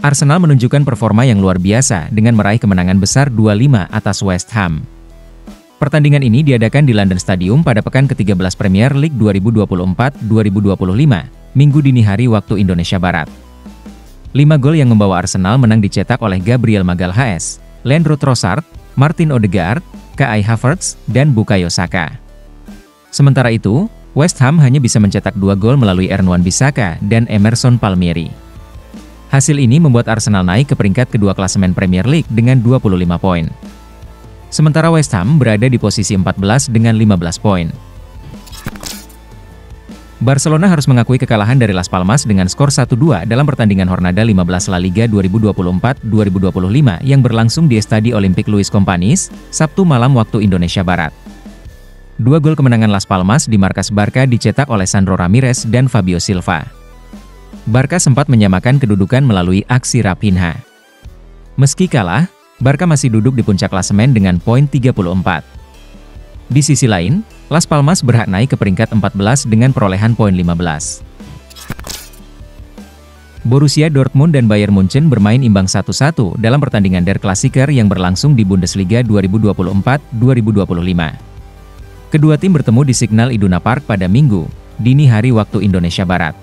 Arsenal menunjukkan performa yang luar biasa dengan meraih kemenangan besar 2-5 atas West Ham. Pertandingan ini diadakan di London Stadium pada pekan ke-13 Premier League 2024-2025, Minggu dini hari waktu Indonesia Barat. 5 gol yang membawa Arsenal menang dicetak oleh Gabriel Magalhaes, Leandro Trossard, Martin Odegaard, Kai Havertz, dan Bukayo Saka. Sementara itu, West Ham hanya bisa mencetak 2 gol melalui Ernwan Bissaka dan Emerson Palmieri. Hasil ini membuat Arsenal naik ke peringkat kedua klasemen Premier League dengan 25 poin. Sementara West Ham berada di posisi 14 dengan 15 poin. Barcelona harus mengakui kekalahan dari Las Palmas dengan skor 1-2 dalam pertandingan Jornada 15 La Liga 2024-2025 yang berlangsung di Estadi Olympique Luis Companys, Sabtu malam waktu Indonesia Barat. 2 gol kemenangan Las Palmas di markas Barca dicetak oleh Sandro Ramirez dan Fabio Silva. Barca sempat menyamakan kedudukan melalui aksi Raphinha. Meski kalah, Barca masih duduk di puncak klasemen dengan poin 34. Di sisi lain, Las Palmas berhak naik ke peringkat 14 dengan perolehan poin 15. Borussia Dortmund dan Bayern Munchen bermain imbang 1-1 dalam pertandingan Der Klassiker yang berlangsung di Bundesliga 2024-2025. Kedua tim bertemu di Signal Iduna Park pada Minggu, dini hari waktu Indonesia Barat.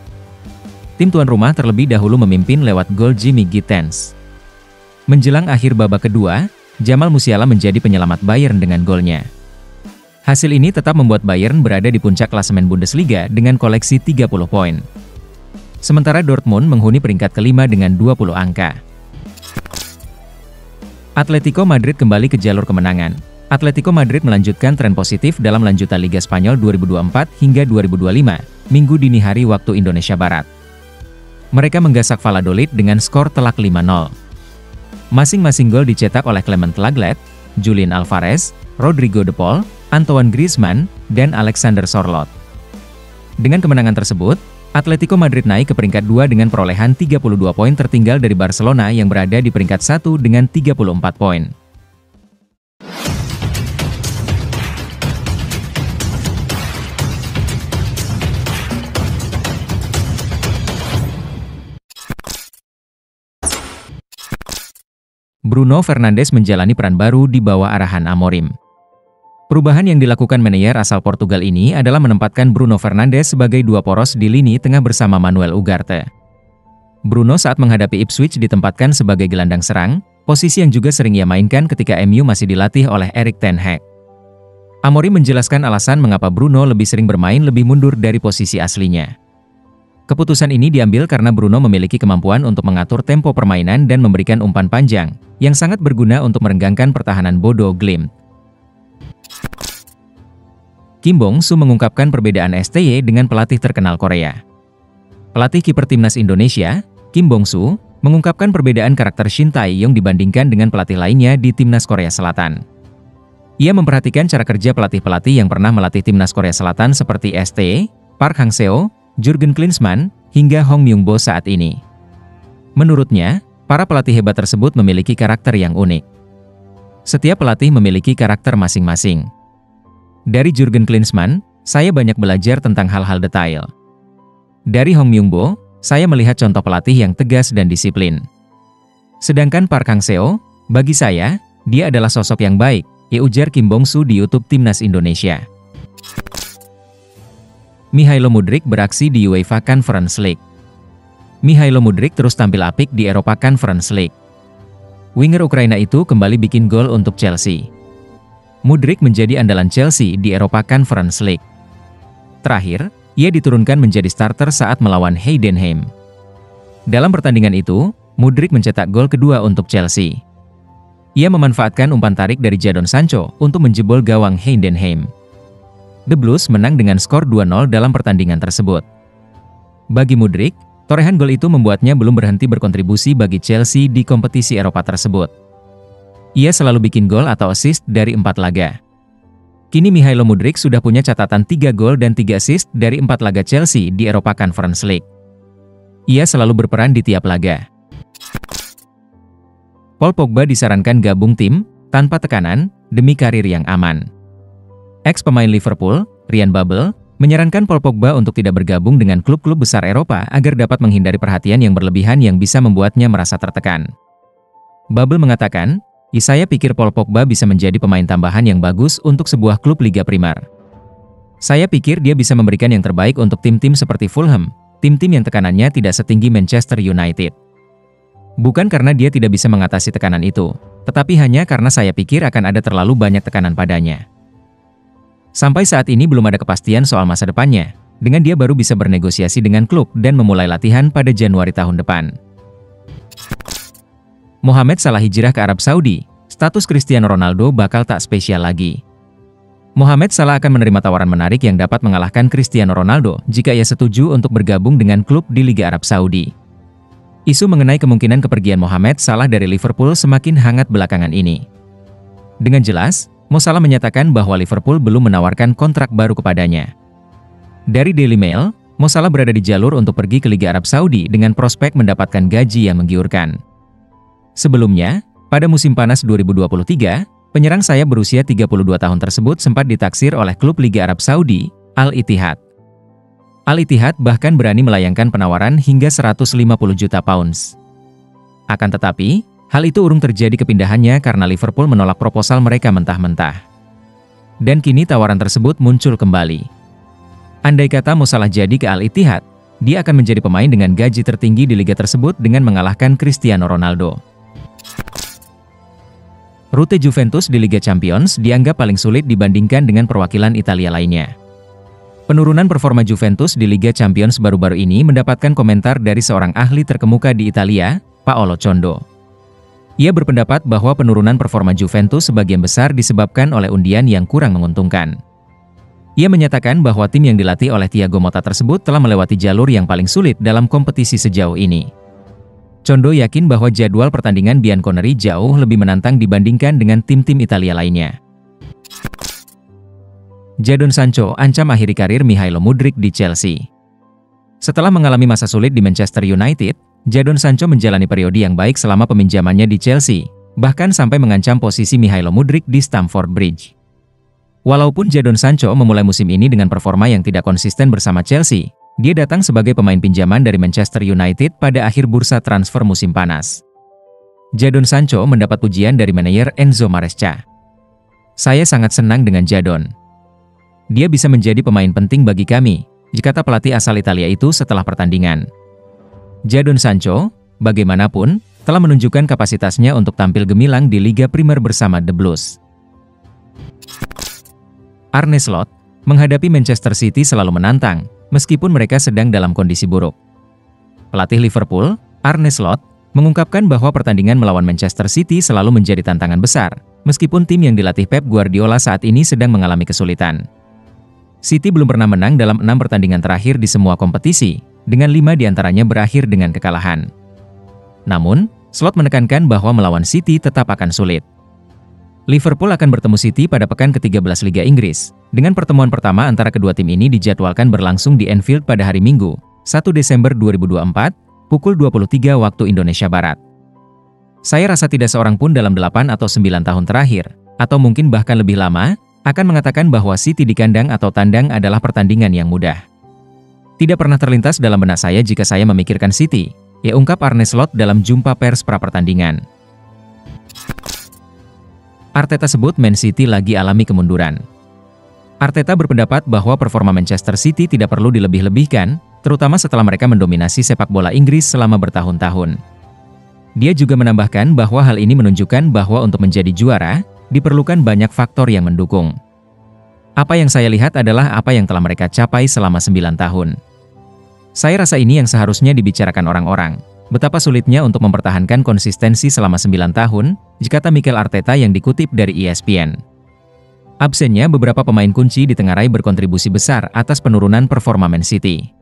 Tim tuan rumah terlebih dahulu memimpin lewat gol Jimmy Gittens. Menjelang akhir babak kedua, Jamal Musiala menjadi penyelamat Bayern dengan golnya. Hasil ini tetap membuat Bayern berada di puncak klasemen Bundesliga dengan koleksi 30 poin. Sementara Dortmund menghuni peringkat kelima dengan 20 angka. Atletico Madrid kembali ke jalur kemenangan. Atletico Madrid melanjutkan tren positif dalam lanjutan Liga Spanyol 2024 hingga 2025, Minggu dini hari waktu Indonesia Barat. Mereka menggasak Valladolid dengan skor telak 5-0. Masing-masing gol dicetak oleh Clement Lenglet, Julian Alvarez, Rodrigo De Paul, Antoine Griezmann, dan Alexander Sorloth. Dengan kemenangan tersebut, Atletico Madrid naik ke peringkat 2 dengan perolehan 32 poin tertinggal dari Barcelona yang berada di peringkat 1 dengan 34 poin. Bruno Fernandes menjalani peran baru di bawah arahan Amorim. Perubahan yang dilakukan manajer asal Portugal ini adalah menempatkan Bruno Fernandes sebagai dua poros di lini tengah bersama Manuel Ugarte. Bruno saat menghadapi Ipswich ditempatkan sebagai gelandang serang, posisi yang juga sering ia mainkan ketika MU masih dilatih oleh Erik ten Hag. Amorim menjelaskan alasan mengapa Bruno lebih sering bermain lebih mundur dari posisi aslinya. Keputusan ini diambil karena Bruno memiliki kemampuan untuk mengatur tempo permainan dan memberikan umpan panjang, yang sangat berguna untuk merenggangkan pertahanan Bodo Glimt. Kim Bong-soo mengungkapkan perbedaan STY dengan pelatih terkenal Korea. Pelatih kiper timnas Indonesia, Kim Bong-soo, mengungkapkan perbedaan karakter Shin Tae-yong dibandingkan dengan pelatih lainnya di timnas Korea Selatan. Ia memperhatikan cara kerja pelatih-pelatih yang pernah melatih timnas Korea Selatan seperti STY, Park Hang-seo, Jurgen Klinsmann, hingga Hong Myung-bo saat ini. Menurutnya, para pelatih hebat tersebut memiliki karakter yang unik. Setiap pelatih memiliki karakter masing-masing. Dari Jurgen Klinsmann, saya banyak belajar tentang hal-hal detail. Dari Hong Myung-bo, saya melihat contoh pelatih yang tegas dan disiplin. Sedangkan Park Hang-seo, bagi saya, dia adalah sosok yang baik, ujar Kim Bong-soo di YouTube Timnas Indonesia. Mihailo Mudryk beraksi di UEFA Conference League. Mihailo Mudryk terus tampil apik di Eropa Conference League. Winger Ukraina itu kembali bikin gol untuk Chelsea. Mudryk menjadi andalan Chelsea di Eropa Conference League. Terakhir, ia diturunkan menjadi starter saat melawan Heidenheim. Dalam pertandingan itu, Mudryk mencetak gol kedua untuk Chelsea. Ia memanfaatkan umpan tarik dari Jadon Sancho untuk menjebol gawang Heidenheim. The Blues menang dengan skor 2-0 dalam pertandingan tersebut. Bagi Mudryk, torehan gol itu membuatnya belum berhenti berkontribusi bagi Chelsea di kompetisi Eropa tersebut. Ia selalu bikin gol atau assist dari 4 laga. Kini Mihailo Mudryk sudah punya catatan 3 gol dan 3 assist dari 4 laga Chelsea di Eropa Conference League. Ia selalu berperan di tiap laga. Paul Pogba disarankan gabung tim, tanpa tekanan, demi karir yang aman. Ex-pemain Liverpool, Ryan Babel, menyarankan Paul Pogba untuk tidak bergabung dengan klub-klub besar Eropa agar dapat menghindari perhatian yang berlebihan yang bisa membuatnya merasa tertekan. Bubble mengatakan, "Saya pikir Paul Pogba bisa menjadi pemain tambahan yang bagus untuk sebuah klub Liga Primer. Saya pikir dia bisa memberikan yang terbaik untuk tim-tim seperti Fulham, tim-tim yang tekanannya tidak setinggi Manchester United. Bukan karena dia tidak bisa mengatasi tekanan itu, tetapi hanya karena saya pikir akan ada terlalu banyak tekanan padanya." Sampai saat ini belum ada kepastian soal masa depannya, dengan dia baru bisa bernegosiasi dengan klub dan memulai latihan pada Januari tahun depan. Mohamed Salah hijrah ke Arab Saudi, status Cristiano Ronaldo bakal tak spesial lagi. Mohamed Salah akan menerima tawaran menarik yang dapat mengalahkan Cristiano Ronaldo jika ia setuju untuk bergabung dengan klub di Liga Arab Saudi. Isu mengenai kemungkinan kepergian Mohamed Salah dari Liverpool semakin hangat belakangan ini. Dengan jelas, Mo Salah menyatakan bahwa Liverpool belum menawarkan kontrak baru kepadanya. Dari Daily Mail, Mo Salah berada di jalur untuk pergi ke Liga Arab Saudi dengan prospek mendapatkan gaji yang menggiurkan. Sebelumnya, pada musim panas 2023, penyerang sayap berusia 32 tahun tersebut sempat ditaksir oleh klub Liga Arab Saudi, Al Ittihad. Al Ittihad bahkan berani melayangkan penawaran hingga 150 juta pounds. Akan tetapi, hal itu urung terjadi kepindahannya karena Liverpool menolak proposal mereka mentah-mentah. Dan kini tawaran tersebut muncul kembali. Andai kata Mo Salah jadi ke Al Ittihad, dia akan menjadi pemain dengan gaji tertinggi di liga tersebut dengan mengalahkan Cristiano Ronaldo. Rute Juventus di Liga Champions dianggap paling sulit dibandingkan dengan perwakilan Italia lainnya. Penurunan performa Juventus di Liga Champions baru-baru ini mendapatkan komentar dari seorang ahli terkemuka di Italia, Paolo Condo. Ia berpendapat bahwa penurunan performa Juventus sebagian besar disebabkan oleh undian yang kurang menguntungkan. Ia menyatakan bahwa tim yang dilatih oleh Thiago Motta tersebut telah melewati jalur yang paling sulit dalam kompetisi sejauh ini. Condo yakin bahwa jadwal pertandingan bianconeri jauh lebih menantang dibandingkan dengan tim-tim Italia lainnya. Jadon Sancho ancam akhiri karir Mihailo Mudryk di Chelsea. Setelah mengalami masa sulit di Manchester United, Jadon Sancho menjalani periode yang baik selama peminjamannya di Chelsea, bahkan sampai mengancam posisi Mihailo Mudryk di Stamford Bridge. Walaupun Jadon Sancho memulai musim ini dengan performa yang tidak konsisten bersama Chelsea, dia datang sebagai pemain pinjaman dari Manchester United pada akhir bursa transfer musim panas. Jadon Sancho mendapat pujian dari manajer Enzo Maresca. "Saya sangat senang dengan Jadon. Dia bisa menjadi pemain penting bagi kami," kata pelatih asal Italia itu setelah pertandingan. Jadon Sancho, bagaimanapun, telah menunjukkan kapasitasnya untuk tampil gemilang di Liga Primer bersama The Blues. Arne Slot, menghadapi Manchester City selalu menantang, meskipun mereka sedang dalam kondisi buruk. Pelatih Liverpool, Arne Slot, mengungkapkan bahwa pertandingan melawan Manchester City selalu menjadi tantangan besar, meskipun tim yang dilatih Pep Guardiola saat ini sedang mengalami kesulitan. City belum pernah menang dalam 6 pertandingan terakhir di semua kompetisi, dengan 5 diantaranya berakhir dengan kekalahan. Namun, Slot menekankan bahwa melawan City tetap akan sulit. Liverpool akan bertemu City pada pekan ke-13 Liga Inggris, dengan pertemuan pertama antara kedua tim ini dijadwalkan berlangsung di Anfield pada hari Minggu, 1 Desember 2024, pukul 23 waktu Indonesia Barat. "Saya rasa tidak seorang pun dalam 8 atau 9 tahun terakhir, atau mungkin bahkan lebih lama, akan mengatakan bahwa City di kandang atau tandang adalah pertandingan yang mudah. Tidak pernah terlintas dalam benak saya jika saya memikirkan City," ungkap Arne Slot dalam jumpa pers pra-pertandingan. Arteta sebut Man City lagi alami kemunduran. Arteta berpendapat bahwa performa Manchester City tidak perlu dilebih-lebihkan, terutama setelah mereka mendominasi sepak bola Inggris selama bertahun-tahun. Dia juga menambahkan bahwa hal ini menunjukkan bahwa untuk menjadi juara, diperlukan banyak faktor yang mendukung. "Apa yang saya lihat adalah apa yang telah mereka capai selama 9 tahun. Saya rasa ini yang seharusnya dibicarakan orang-orang. Betapa sulitnya untuk mempertahankan konsistensi selama 9 tahun, kata Mikel Arteta yang dikutip dari ESPN. Absennya beberapa pemain kunci ditengarai berkontribusi besar atas penurunan performa Man City.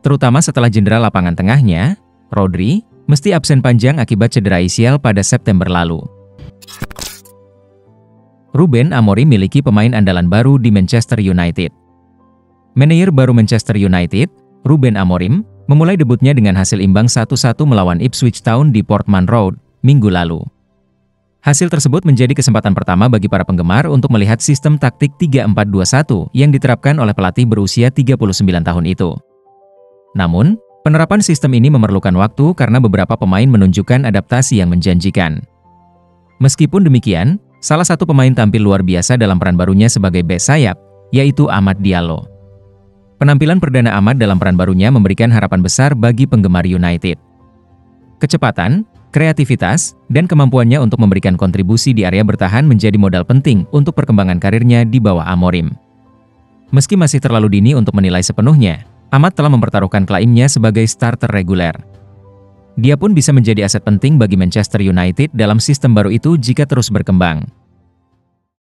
Terutama setelah jendera lapangan tengahnya, Rodri, mesti absen panjang akibat cedera ACL pada September lalu. Ruben Amorim miliki pemain andalan baru di Manchester United. Manajer baru Manchester United, Ruben Amorim, memulai debutnya dengan hasil imbang 1-1 melawan Ipswich Town di Portman Road, Minggu lalu. Hasil tersebut menjadi kesempatan pertama bagi para penggemar untuk melihat sistem taktik 3-4-2-1 yang diterapkan oleh pelatih berusia 39 tahun itu. Namun, penerapan sistem ini memerlukan waktu karena beberapa pemain menunjukkan adaptasi yang menjanjikan. Meskipun demikian, salah satu pemain tampil luar biasa dalam peran barunya sebagai bek sayap, yaitu Amad Diallo. Penampilan perdana Amad dalam peran barunya memberikan harapan besar bagi penggemar United. Kecepatan, kreativitas, dan kemampuannya untuk memberikan kontribusi di area bertahan menjadi modal penting untuk perkembangan karirnya di bawah Amorim. Meski masih terlalu dini untuk menilai sepenuhnya, Amad telah mempertaruhkan klaimnya sebagai starter reguler. Dia pun bisa menjadi aset penting bagi Manchester United dalam sistem baru itu jika terus berkembang.